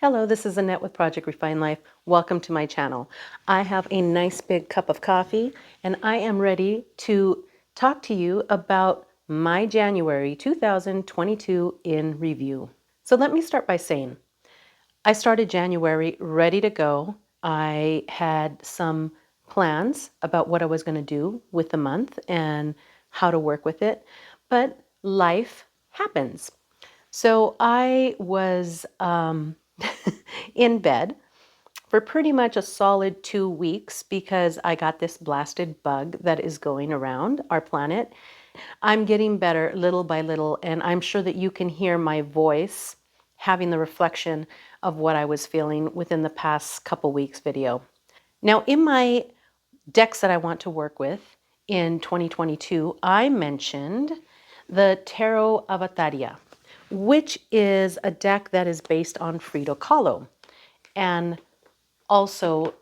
Hello, this is Annette with Project Refine Life. Welcome to my channel. I have a nice big cup of coffee and I am ready to talk to you about my January 2022 in review. So let me start by saying I started January ready to go. I had some plans about what I was going to do with the month and how to work with it, but life happens. So I was in bed for pretty much a solid 2 weeks because I got this blasted bug that is going around our planet. I'm getting better little by little, and I'm sure that you can hear my voice having the reflection of what I was feeling within the past couple weeks video. Now, in my decks that I want to work with in 2022, I mentioned the Tarot Avatara, which is a deck that is based on Frida Kahlo and also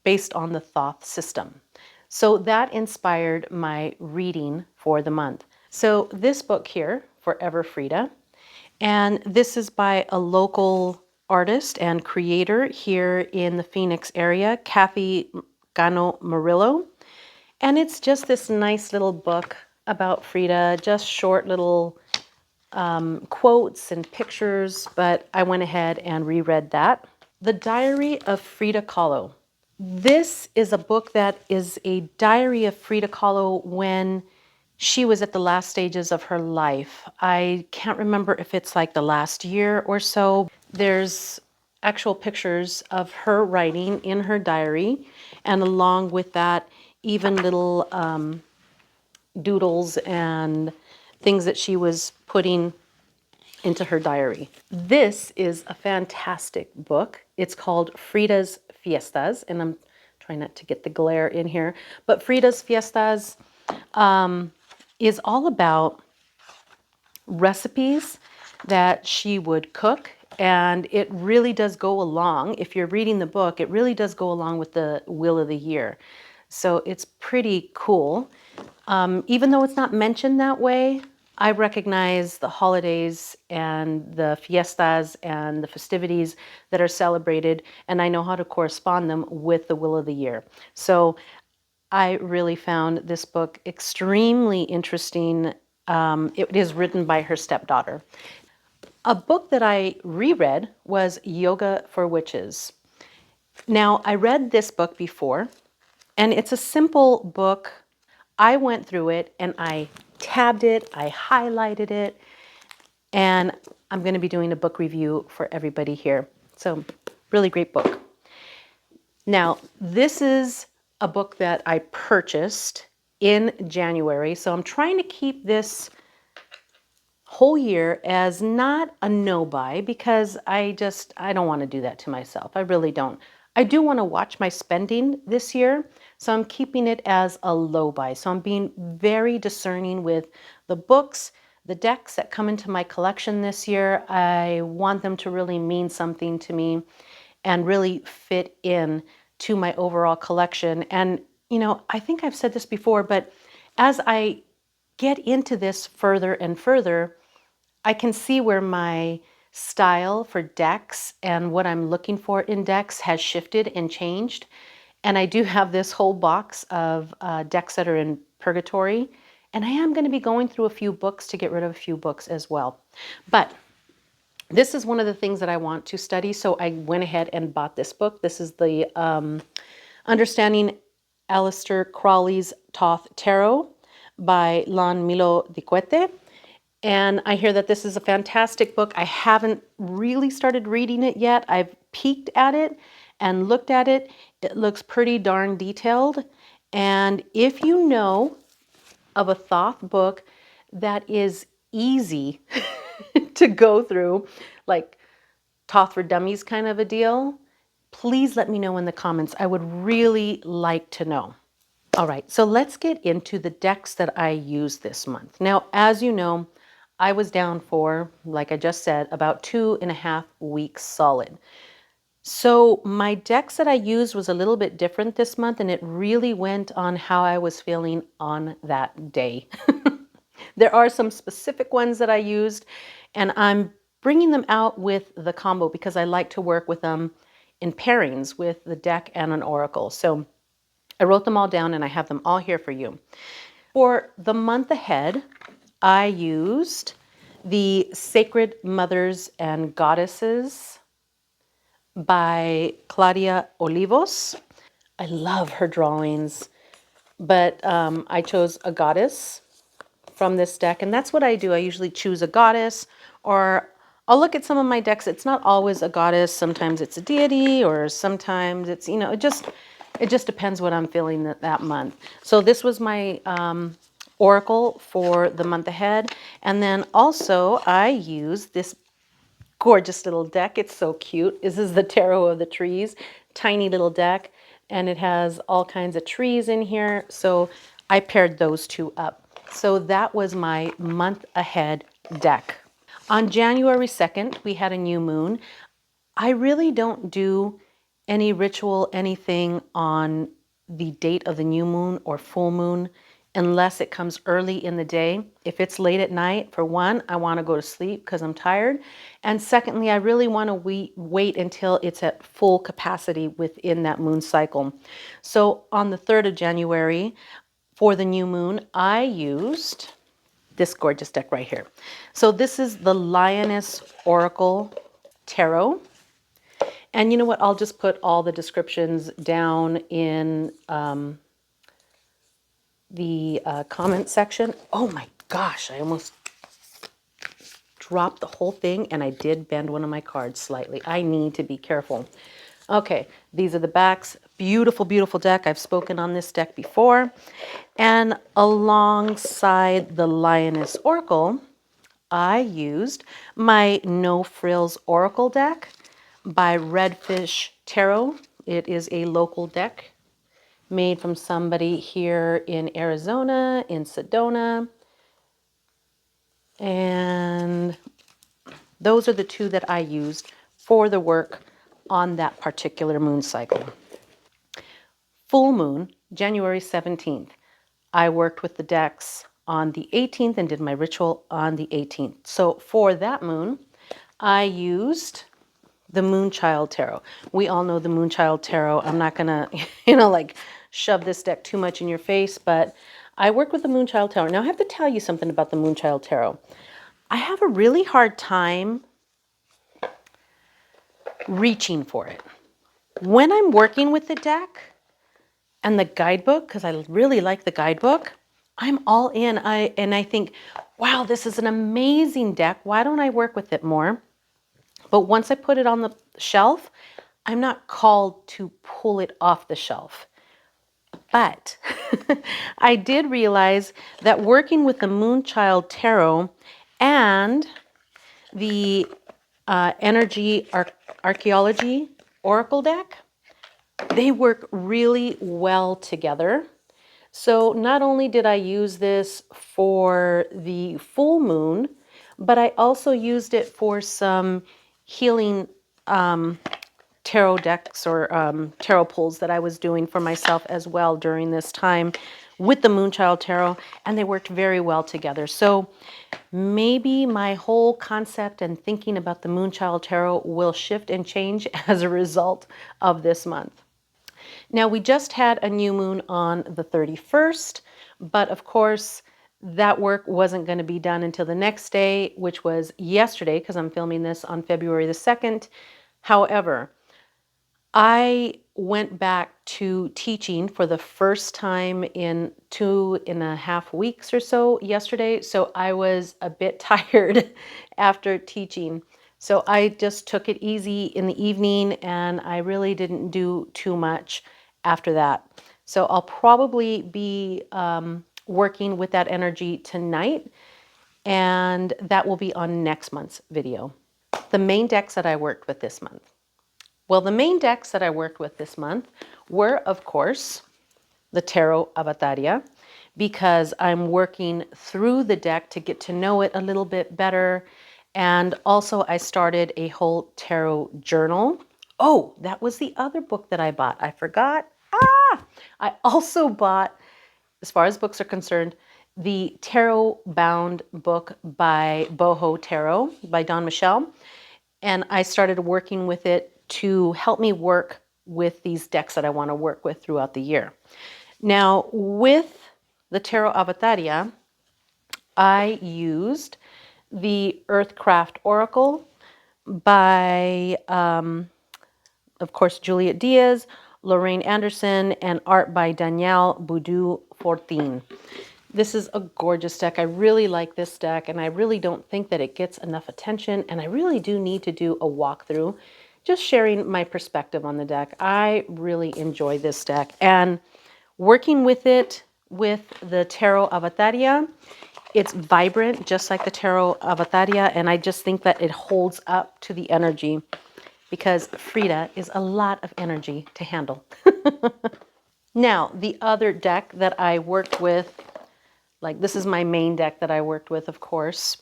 based on the Thoth system. So that inspired my reading for the month. So this book here, Forever Frida, and this is by a local artist and creator here in the Phoenix area, Kathy Gano Murillo. And it's just this nice little book about Frida, just short little quotes and pictures, but I went ahead and reread that. The Diary of Frida Kahlo. This is a book that is a diary of Frida Kahlo when she was at the last stages of her life. I can't remember if it's like the last year or so. There's actual pictures of her writing in her diary, and along with that, even little doodles and things that she was putting into her diary. This is a fantastic book. It's called Frida's Fiestas, and I'm trying not to get the glare in here, but Frida's Fiestas is all about recipes that she would cook, and it really does go along, if you're reading the book, it really does go along with the Wheel of the Year. So it's pretty cool. Even though it's not mentioned that way, I recognize the holidays and the fiestas and the festivities that are celebrated, and I know how to correspond them with the Wheel of the Year. So I really found this book extremely interesting. It is written by her stepdaughter. A book that I reread was Yoga for Witches. Now, I read this book before, and it's a simple book. I went through it and I tabbed it, I highlighted it, and I'm going to be doing a book review for everybody here. So, really great book. Now, this is a book that I purchased in January, so I'm trying to keep this whole year as not a no-buy because I don't want to do that to myself. I really don't. I do want to watch my spending this year, so I'm keeping it as a low buy. So I'm being very discerning with the books, the decks that come into my collection this year. I want them to really mean something to me and really fit in to my overall collection. And, you know, I think I've said this before, but as I get into this further and further, I can see where my style for decks and what I'm looking for in decks has shifted and changed. And I do have this whole box of decks that are in purgatory. And I am going to be going through a few books to get rid of a few books as well. But this is one of the things that I want to study. So I went ahead and bought this book. This is the Understanding Aleister Crowley's Thoth Tarot by Lan Milo Diquete. And I hear that this is a fantastic book. I haven't really started reading it yet. I've peeked at it and looked at it. It looks pretty darn detailed. And if you know of a Thoth book that is easy to go through, like Thoth for Dummies kind of a deal, please let me know in the comments. I would really like to know. All right, so let's get into the decks that I used this month. Now, as you know, I was down for, like I just said, about 2.5 weeks solid. So my decks that I used was a little bit different this month, and it really went on how I was feeling on that day. There are some specific ones that I used, and I'm bringing them out with the combo because I like to work with them in pairings with the deck and an oracle. So I wrote them all down and I have them all here for you. For the month ahead, I used the Sacred Mothers and Goddesses by Claudia Olivos. I love her drawings, but I chose a goddess from this deck, and that's what I do. I usually choose a goddess, or I'll look at some of my decks. It's not always a goddess. Sometimes it's a deity, or sometimes it's, it just depends what I'm feeling that month. So this was my oracle for the month ahead. And then also I use this gorgeous little deck. It's so cute. This is the Tarot of the Trees, tiny little deck, and it has all kinds of trees in here. So I paired those two up. So that was my month ahead deck. On January 2nd, we had a new moon. I really don't do any ritual, anything on the date of the new moon or full moon unless it comes early in the day. If it's late at night, for one, I want to go to sleep because I'm tired. And secondly, I really want to wait until it's at full capacity within that moon cycle. So on the 3rd of January, for the new moon, I used this gorgeous deck right here. So this is the Lioness Oracle Tarot. And you know what? I'll just put all the descriptions down in the comment section. Oh my gosh, I almost dropped the whole thing and I did bend one of my cards slightly. I need to be careful. Okay, these are the backs. Beautiful, beautiful deck. I've spoken on this deck before. And alongside the Lioness Oracle, I used my No Frills Oracle deck by Redfish Tarot. It is a local deck made from somebody here in Arizona, in Sedona. And those are the two that I used for the work on that particular moon cycle. Full moon, January 17th. I worked with the decks on the 18th and did my ritual on the 18th. So for that moon, I used the Moonchild Tarot. We all know the Moonchild Tarot. I'm not gonna, like shove this deck too much in your face, but I work with the Moonchild Tarot. Now I have to tell you something about the Moonchild Tarot. I have a really hard time reaching for it. When I'm working with the deck and the guidebook, because I really like the guidebook, I'm all in. And I think, wow, this is an amazing deck. Why don't I work with it more? But once I put it on the shelf, I'm not called to pull it off the shelf. But I did realize that working with the Moonchild Tarot and the Energy Archaeology Oracle deck, they work really well together. So not only did I use this for the full moon, but I also used it for some healing tarot decks or tarot pulls that I was doing for myself as well during this time with the Moonchild Tarot, and they worked very well together. So maybe my whole concept and thinking about the Moonchild Tarot will shift and change as a result of this month. Now, we just had a new moon on the 31st, but of course, that work wasn't going to be done until the next day, which was yesterday, because I'm filming this on February the 2nd. However, I went back to teaching for the first time in 2.5 weeks or so yesterday, so I was a bit tired after teaching. So I just took it easy in the evening and I really didn't do too much after that. So I'll probably be working with that energy tonight, and that will be on next month's video. The main decks that I worked with this month. Well, the main decks that I worked with this month were, of course, the Tarot Avatara, because I'm working through the deck to get to know it a little bit better. And also I started a whole tarot journal. Oh, that was the other book that I bought. I forgot. I also bought, as far as books are concerned, the tarot bound book by Boho Tarot by Don Michel. And I started working with it to help me work with these decks that I want to work with throughout the year. Now, with the Tarot Avatara, I used the Earthcraft Oracle by, of course, Juliet Diaz, Lorraine Anderson, and art by Danielle Boudou Fortin. This is a gorgeous deck. I really like this deck, and I really don't think that it gets enough attention, and I really do need to do a walkthrough, just sharing my perspective on the deck. I really enjoy this deck, and working with it with the Tarot Avatara, it's vibrant, just like the Tarot Avatara, and I just think that it holds up to the energy because Frida is a lot of energy to handle. Now, the other deck that I worked with, like this is my main deck that I worked with, of course,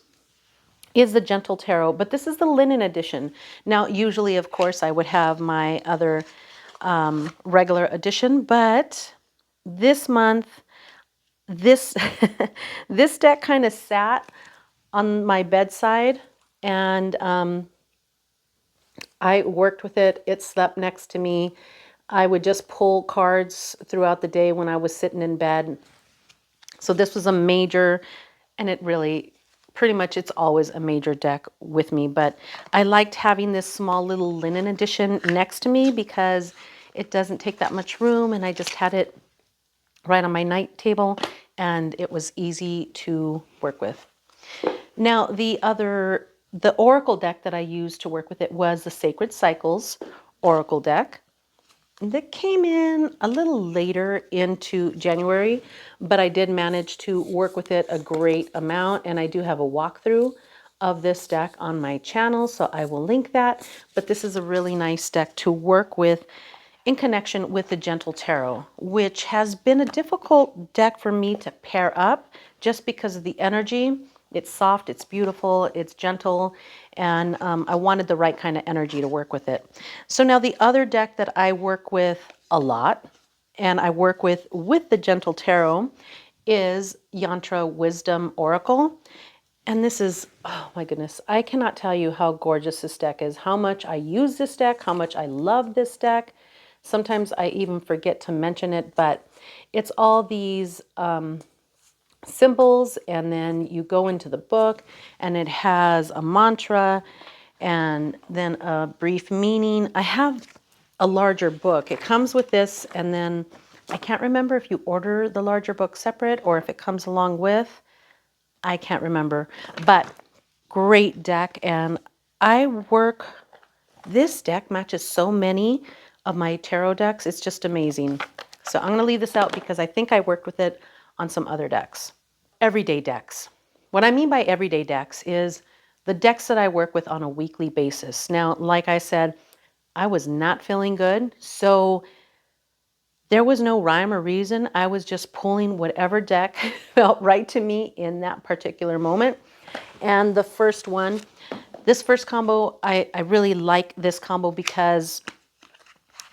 is the Gentle Tarot, but this is the linen edition. Now, usually, of course, I would have my other regular edition, but this month, this this deck kind of sat on my bedside, and I worked with it. It slept next to me. I would just pull cards throughout the day when I was sitting in bed. So this was a major, and it really, pretty much it's always a major deck with me, but I liked having this small little linen edition next to me because it doesn't take that much room, and I just had it right on my night table, and it was easy to work with. Now, the Oracle deck that I used to work with it was the Sacred Cycles Oracle deck. That came in a little later into January, but I did manage to work with it a great amount, and I do have a walkthrough of this deck on my channel, so I will link that. But this is a really nice deck to work with in connection with the Gentle Tarot, which has been a difficult deck for me to pair up just because of the energy. It's soft, it's beautiful, it's gentle, and I wanted the right kind of energy to work with it. So now the other deck that I work with a lot, and I work with the Gentle Tarot, is Yantra Wisdom Oracle. And this is, oh my goodness, I cannot tell you how gorgeous this deck is, how much I use this deck, how much I love this deck. Sometimes I even forget to mention it, but it's all these symbols, and then you go into the book and it has a mantra and then a brief meaning. I have a larger book. It comes with this, and then I can't remember if you order the larger book separate or if it comes along with. I can't remember, but great deck. And this deck matches so many of my tarot decks. It's just amazing. So I'm going to leave this out because I think I worked with it on some other decks. Everyday decks. What I mean by everyday decks is the decks that I work with on a weekly basis. Now, like I said, I was not feeling good, so there was no rhyme or reason. I was just pulling whatever deck felt right to me in that particular moment. And the first one, this first combo, I really like this combo because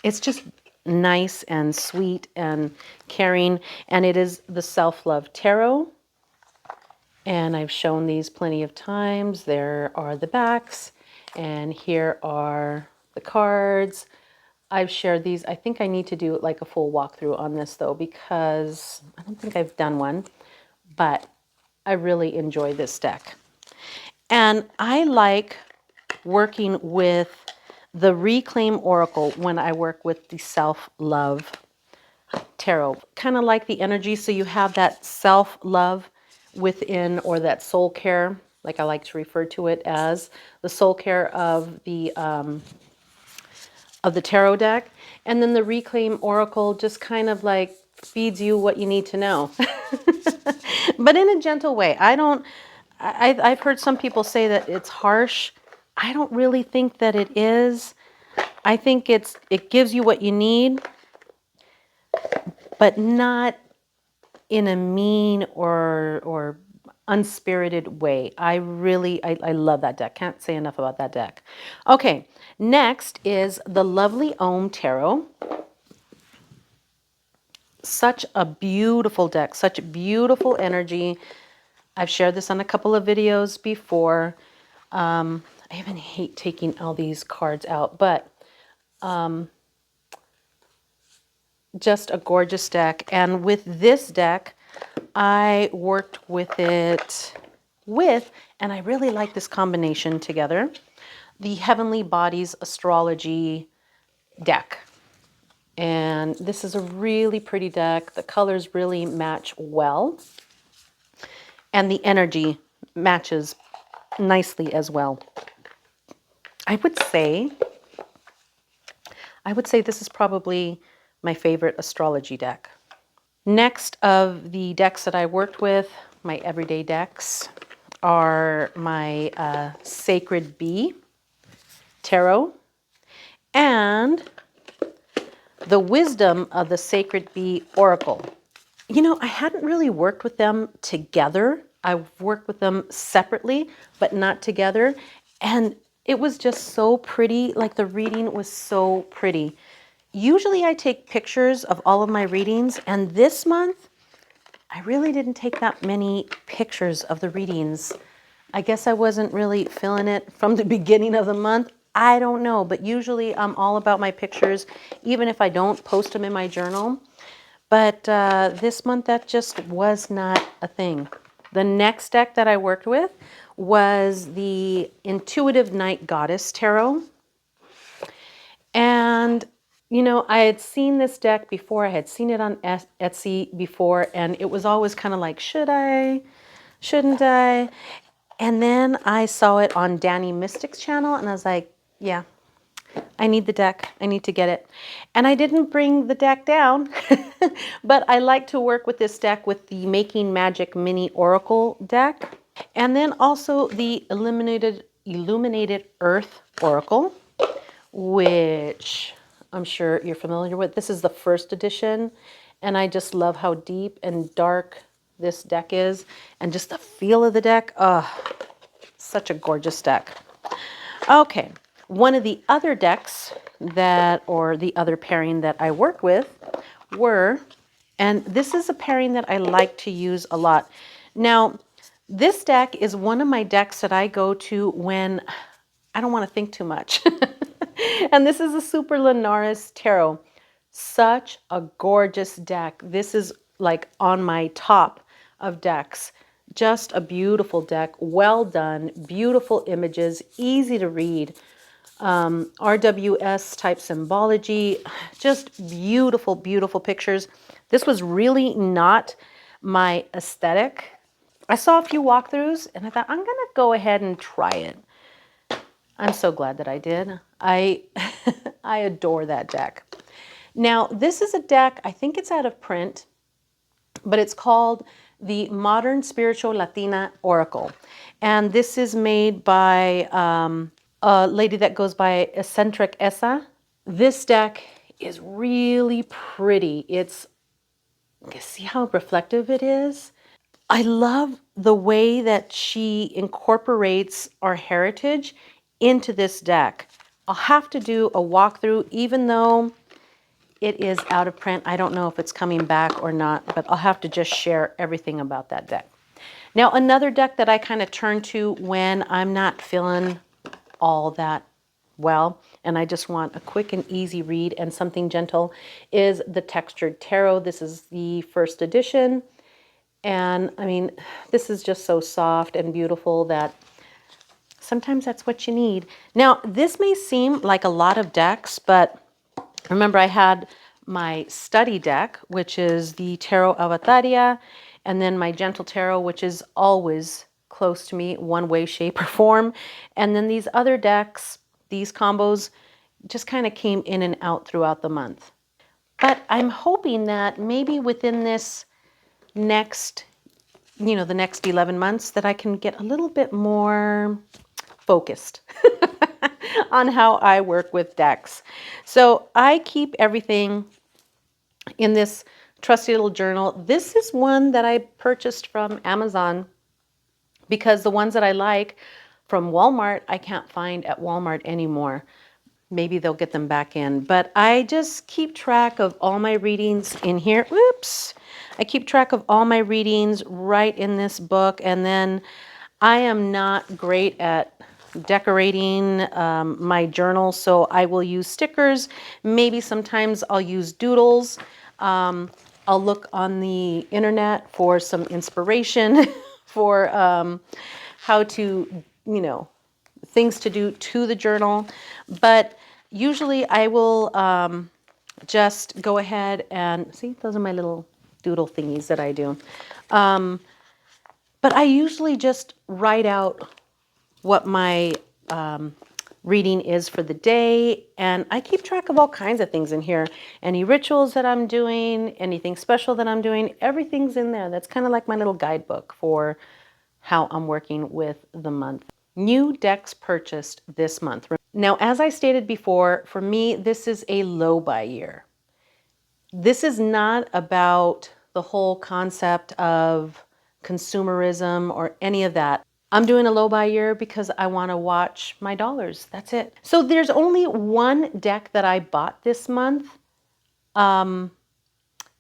it's just nice and sweet and caring, and it is the Self-Love Tarot. And I've shown these plenty of times. There are the backs, and here are the cards. I've shared these. I think I need to do like a full walkthrough on this though, because I don't think I've done one, but I really enjoy this deck. And I like working with the Reclaim Oracle when I work with the Self-Love Tarot. Kind of like the energy, so you have that self-love within, or that soul care, like I like to refer to it as, the soul care of the tarot deck. And then the Reclaim Oracle just kind of like feeds you what you need to know. But in a gentle way. I've heard some people say that it's harsh. I don't really think that it is. I think it gives you what you need, but not in a mean or unspirited way. I love that deck. Can't say enough about that deck. Okay, next is the lovely Om Tarot. Such a beautiful deck, such beautiful energy. I've shared this on a couple of videos before. I even hate taking all these cards out, but just a gorgeous deck. And with this deck, I worked with it and I really like this combination together, the Heavenly Bodies Astrology deck. And this is a really pretty deck. The colors really match well. And the energy matches nicely as well. I would say this is probably my favorite astrology deck. Next of the decks that I worked with, my everyday decks, are my Sacred Bee Tarot and the Wisdom of the Sacred Bee Oracle. You know, I hadn't really worked with them together. I've worked with them separately, but not together. And it was just so pretty. Like the reading was so pretty. Usually I take pictures of all of my readings, and this month I really didn't take that many pictures of the readings. I guess I wasn't really feeling it from the beginning of the month. I don't know, but usually I'm all about my pictures, even if I don't post them in my journal. But this month that just was not a thing. The next deck that I worked with was the Intuitive Night Goddess Tarot. And you know, I had seen this deck before. I had seen it on Etsy before, and it was always kind of like, should I? Shouldn't I? And then I saw it on Danny Mystic's channel, and I was like, yeah, I need the deck. I need to get it. And I didn't bring the deck down, but I like to work with this deck with the Making Magic Mini Oracle deck. And then also the Illuminated Earth Oracle, which I'm sure you're familiar with. This is the first edition, and I just love how deep and dark this deck is, and just the feel of the deck. Such a gorgeous deck. Okay, one of the other decks or the other pairing that I worked with and this is a pairing that I like to use a lot. Now, this deck is one of my decks that I go to when I don't want to think too much. And this is a Superlunarias Tarot. Such a gorgeous deck. This is like on my top of decks. Just a beautiful deck. Well done. Beautiful images. Easy to read. RWS type symbology. Just beautiful, beautiful pictures. This was really not my aesthetic. I saw a few walkthroughs and I thought, I'm going to go ahead and try it. I'm so glad that I did. I adore that deck. Now, this is a deck, I think it's out of print, but it's called the Modern Spiritual Latina Oracle. And this is made by a lady that goes by Eccentric Essa. This deck is really pretty. See how reflective it is? I love the way that she incorporates our heritage into this deck. I'll have to do a walkthrough, even though it is out of print. I don't know if it's coming back or not, but I'll have to just share everything about that deck. Now, another deck that I kind of turn to when I'm not feeling all that well, and I just want a quick and easy read and something gentle, is the Textured Tarot. This is the first edition. And I mean, this is just so soft and beautiful that sometimes that's what you need. Now, this may seem like a lot of decks, but remember I had my study deck, which is the Tarot Avatara, and then my Gentle Tarot, which is always close to me, one way, shape, or form. And then these other decks, these combos, just kind of came in and out throughout the month. But I'm hoping that maybe within this next, the next 11 months, that I can get a little bit more focused on how I work with decks. So I keep everything in this trusty little journal. This is one that I purchased from Amazon because the ones that I like from Walmart, I can't find at Walmart anymore. maybe they'll get them back in. But I just keep track of all my readings in here. Whoops. I keep track of all my readings right in this book. And then I am not great at decorating my journal, so I will use stickers. Maybe sometimes I'll use doodles. I'll look on the internet for some inspiration for how to, things to do to the journal. But usually I will just go ahead and, see, those are my little doodle thingies that I do. But I usually just write out what my reading is for the day, and I keep track of all kinds of things in here. Any rituals that I'm doing, anything special that I'm doing, everything's in there. That's kind of like my little guidebook for how I'm working with the month. New decks purchased this month. Now, as I stated before, for me, this is a low buy year. This is not about the whole concept of consumerism or any of that. I'm doing a low buy year because I want to watch my dollars. That's it. So there's only one deck that I bought this month,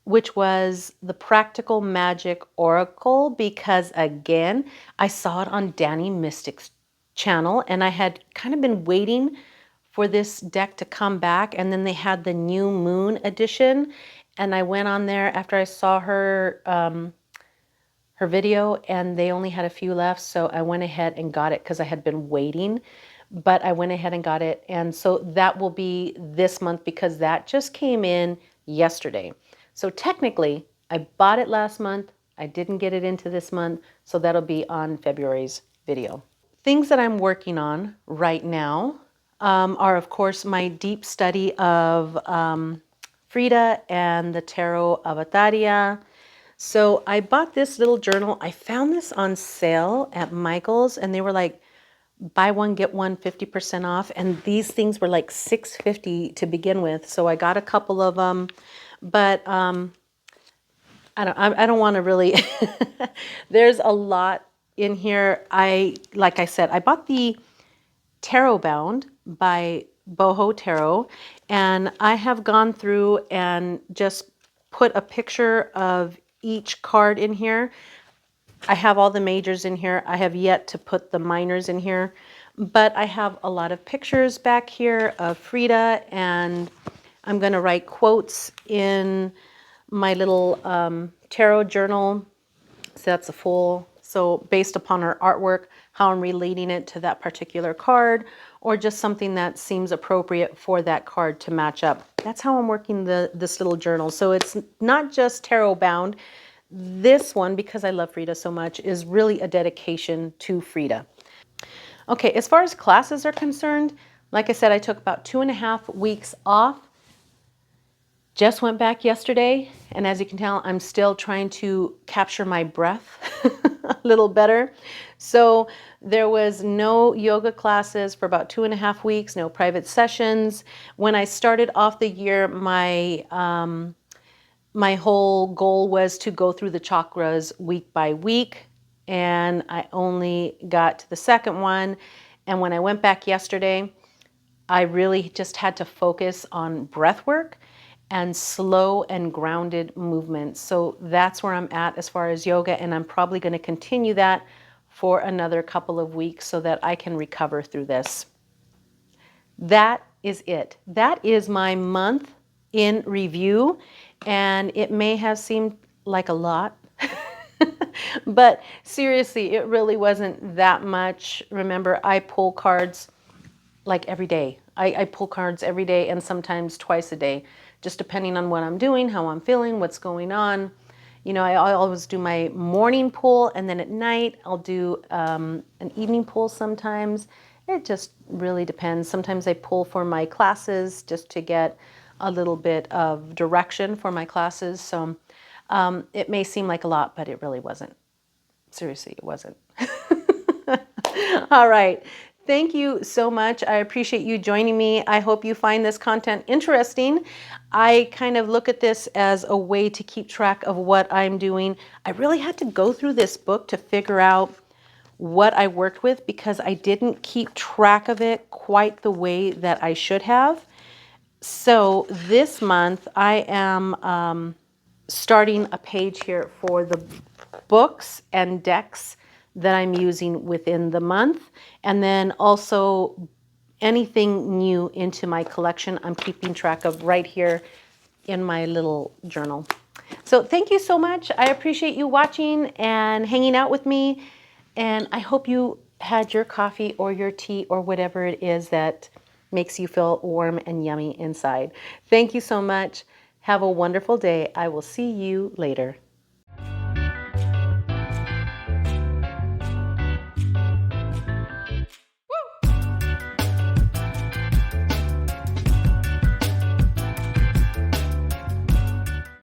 which was the Practical Magic Oracle, because again, I saw it on Danny Mystic's channel and I had kind of been waiting for this deck to come back, and then they had the New Moon edition, and I went on there after I saw her her video and they only had a few left, so I went ahead and got it because I had been waiting, but I went ahead and got it. And so that will be this month because that just came in yesterday. So technically I bought it last month, I didn't get it into this month, so that'll be on February's video. Things that I'm working on right now are of course my deep study of Frida and the Tarot Avatara. So I bought this little journal. I found this on sale at Michael's and they were like, buy one, get one 50% off. And these things were like $6.50 to begin with. So I got a couple of them, but I don't want to really, there's a lot in here. Like I said, I bought the Tarot Bound by Boho Tarot, and I have gone through and just put a picture of each card in here. I have all the majors in here. I have yet to put the minors in here, but I have a lot of pictures back here of Frida, and I'm going to write quotes in my little tarot journal. So that's a full, so based upon her artwork, how I'm relating it to that particular card, or just something that seems appropriate for that card to match up. That's how I'm working this little journal. So it's not just tarot bound. This one, because I love Frida so much, is really a dedication to Frida. Okay, as far as classes are concerned, like I said, I took about 2.5 weeks off. Just went back yesterday, and as you can tell, I'm still trying to capture my breath a little better. So there was no yoga classes for about 2.5 weeks, no private sessions. When I started off the year, my whole goal was to go through the chakras week by week, and I only got to the second one. And when I went back yesterday, I really just had to focus on breath work and slow and grounded movements. So that's where I'm at as far as yoga, and I'm probably going to continue that for another couple of weeks so that I can recover through this. That is it. That is my month in review, and it may have seemed like a lot, but seriously, it really wasn't that much. Remember, I pull cards like every day. I pull cards every day and sometimes twice a day, just depending on what I'm doing, how I'm feeling, what's going on. You know, I always do my morning pull, and then at night I'll do an evening pull sometimes. It just really depends. Sometimes I pull for my classes just to get a little bit of direction for my classes. So it may seem like a lot, but it really wasn't. Seriously, it wasn't. All right. Thank you so much. I appreciate you joining me. I hope you find this content interesting. I kind of look at this as a way to keep track of what I'm doing. I really had to go through this book to figure out what I worked with because I didn't keep track of it quite the way that I should have. So this month I am starting a page here for the books and decks that I'm using within the month. And then also anything new into my collection, I'm keeping track of right here in my little journal. So thank you so much. I appreciate you watching and hanging out with me. And I hope you had your coffee or your tea or whatever it is that makes you feel warm and yummy inside. Thank you so much. Have a wonderful day. I will see you later.